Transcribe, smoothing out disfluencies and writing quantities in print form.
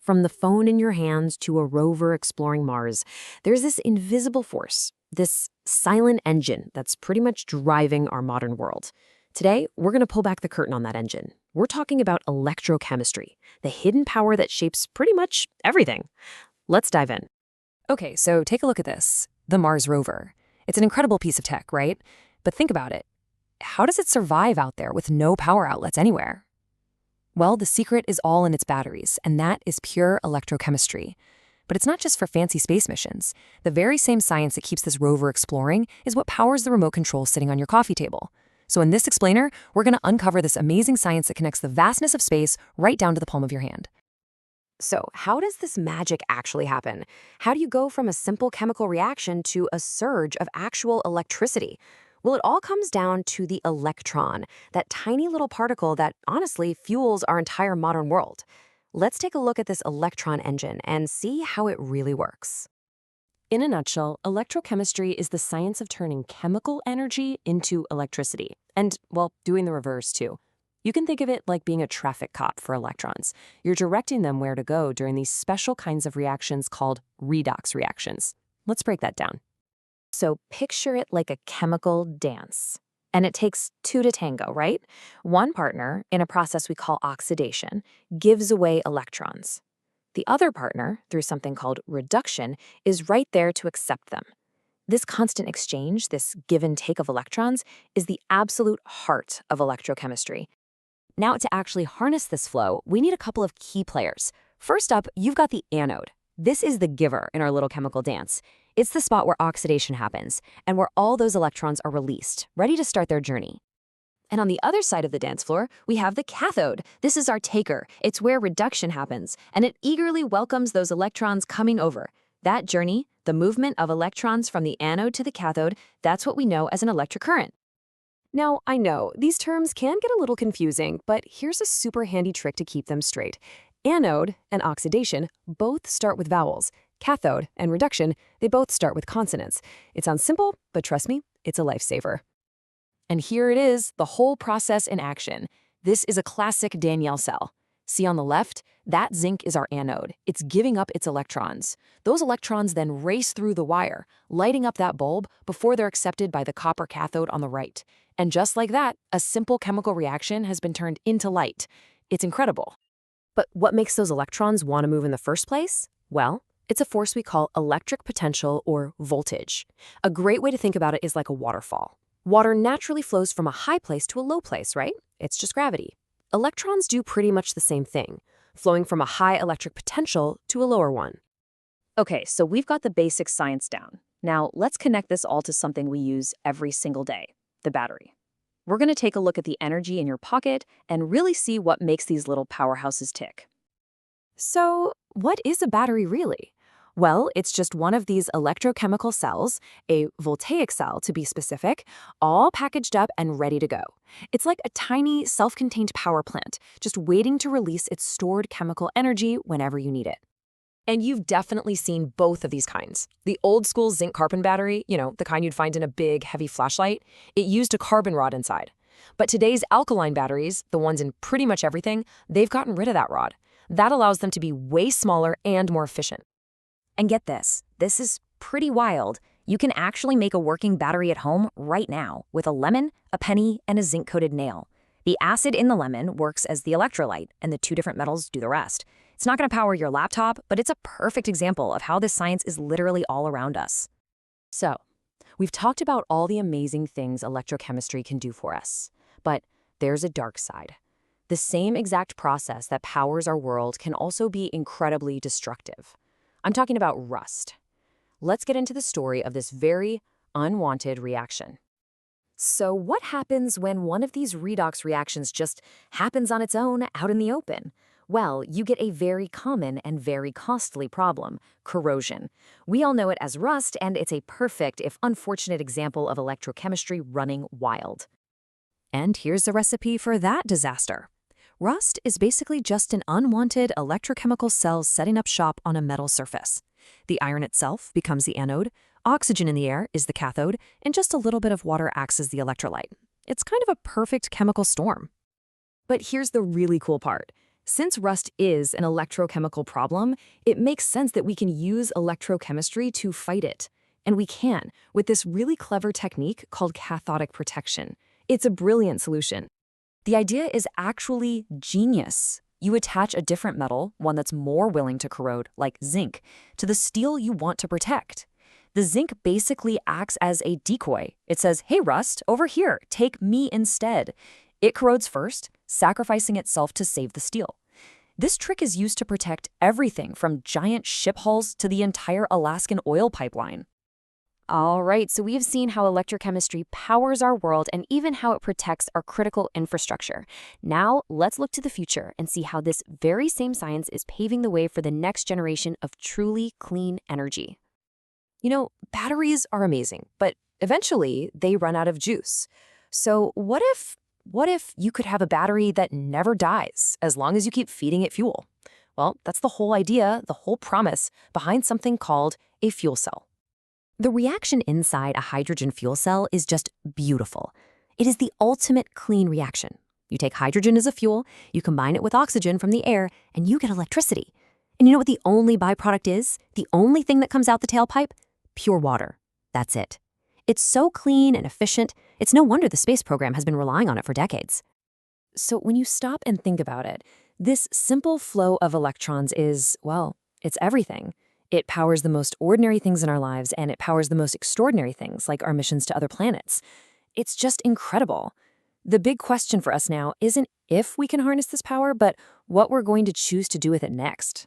From the phone in your hands to a rover exploring Mars, there's this invisible force, this silent engine that's pretty much driving our modern world. Today, we're going to pull back the curtain on that engine. We're talking about electrochemistry, the hidden power that shapes pretty much everything. Let's dive in. Okay, so take a look at this, the Mars rover. It's an incredible piece of tech, right? But think about it. How does it survive out there with no power outlets anywhere? Well, the secret is all in its batteries, and that is pure electrochemistry. But it's not just for fancy space missions. The very same science that keeps this rover exploring is what powers the remote control sitting on your coffee table. So in this explainer, we're going to uncover this amazing science that connects the vastness of space right down to the palm of your hand. So, how does this magic actually happen? How do you go from a simple chemical reaction to a surge of actual electricity? Well, it all comes down to the electron, that tiny little particle that honestly fuels our entire modern world. Let's take a look at this electron engine and see how it really works. In a nutshell, electrochemistry is the science of turning chemical energy into electricity. And, well, doing the reverse, too. You can think of it like being a traffic cop for electrons. You're directing them where to go during these special kinds of reactions called redox reactions. Let's break that down. So picture it like a chemical dance. And it takes two to tango, right? One partner, in a process we call oxidation, gives away electrons. The other partner, through something called reduction, is right there to accept them. This constant exchange, this give and take of electrons, is the absolute heart of electrochemistry. Now, to actually harness this flow, we need a couple of key players. First up, you've got the anode. This is the giver in our little chemical dance. It's the spot where oxidation happens and where all those electrons are released, ready to start their journey. And on the other side of the dance floor, we have the cathode. This is our taker. It's where reduction happens, and it eagerly welcomes those electrons coming over. That journey, the movement of electrons from the anode to the cathode, that's what we know as an electric current. Now, I know, these terms can get a little confusing, but here's a super handy trick to keep them straight. Anode and oxidation both start with vowels. Cathode and reduction, they both start with consonants. It sounds simple, but trust me, it's a lifesaver. And here it is, the whole process in action. This is a classic Daniell cell. See on the left? That zinc is our anode. It's giving up its electrons. Those electrons then race through the wire, lighting up that bulb before they're accepted by the copper cathode on the right. And just like that, a simple chemical reaction has been turned into light. It's incredible. But what makes those electrons want to move in the first place? Well, it's a force we call electric potential or voltage. A great way to think about it is like a waterfall. Water naturally flows from a high place to a low place, right? It's just gravity. Electrons do pretty much the same thing, flowing from a high electric potential to a lower one. Okay, so we've got the basic science down. Now, let's connect this all to something we use every single day, the battery. We're going to take a look at the energy in your pocket and really see what makes these little powerhouses tick. So, what is a battery really? Well, it's just one of these electrochemical cells, a Voltaic cell to be specific, all packaged up and ready to go. It's like a tiny, self-contained power plant, just waiting to release its stored chemical energy whenever you need it. And you've definitely seen both of these kinds. The old school zinc-carbon battery, the kind you'd find in a big, heavy flashlight, it used a carbon rod inside. But today's alkaline batteries, the ones in pretty much everything, they've gotten rid of that rod. That allows them to be way smaller and more efficient. And get this is pretty wild. You can actually make a working battery at home right now with a lemon, a penny, and a zinc-coated nail. The acid in the lemon works as the electrolyte, and the two different metals do the rest. It's not going to power your laptop, but it's a perfect example of how this science is literally all around us. So, we've talked about all the amazing things electrochemistry can do for us. But there's a dark side. The same exact process that powers our world can also be incredibly destructive. I'm talking about rust. Let's get into the story of this very unwanted reaction. So what happens when one of these redox reactions just happens on its own out in the open? Well, you get a very common and very costly problem, corrosion. We all know it as rust, and it's a perfect, if unfortunate, example of electrochemistry running wild. And here's the recipe for that disaster. Rust is basically just an unwanted electrochemical cell setting up shop on a metal surface. The iron itself becomes the anode, oxygen in the air is the cathode, and just a little bit of water acts as the electrolyte. It's kind of a perfect chemical storm. But here's the really cool part. Since rust is an electrochemical problem, it makes sense that we can use electrochemistry to fight it. And we can, with this really clever technique called cathodic protection. It's a brilliant solution. The idea is actually genius. You attach a different metal, one that's more willing to corrode, like zinc, to the steel you want to protect. The zinc basically acts as a decoy. It says, hey, rust, over here, take me instead. It corrodes first, sacrificing itself to save the steel. This trick is used to protect everything from giant ship hulls to the entire Alaskan oil pipeline. All right, so we have seen how electrochemistry powers our world and even how it protects our critical infrastructure. Now, let's look to the future and see how this very same science is paving the way for the next generation of truly clean energy. You know, batteries are amazing, but eventually they run out of juice. So what if you could have a battery that never dies as long as you keep feeding it fuel? Well, that's the whole idea, the whole promise behind something called a fuel cell. The reaction inside a hydrogen fuel cell is just beautiful. It is the ultimate clean reaction. You take hydrogen as a fuel, you combine it with oxygen from the air, and you get electricity. And you know what the only byproduct is? The only thing that comes out the tailpipe? Pure water. That's it. It's so clean and efficient, it's no wonder the space program has been relying on it for decades. So when you stop and think about it, this simple flow of electrons is, well, it's everything. It powers the most ordinary things in our lives, and it powers the most extraordinary things, like our missions to other planets. It's just incredible. The big question for us now isn't if we can harness this power, but what we're going to choose to do with it next.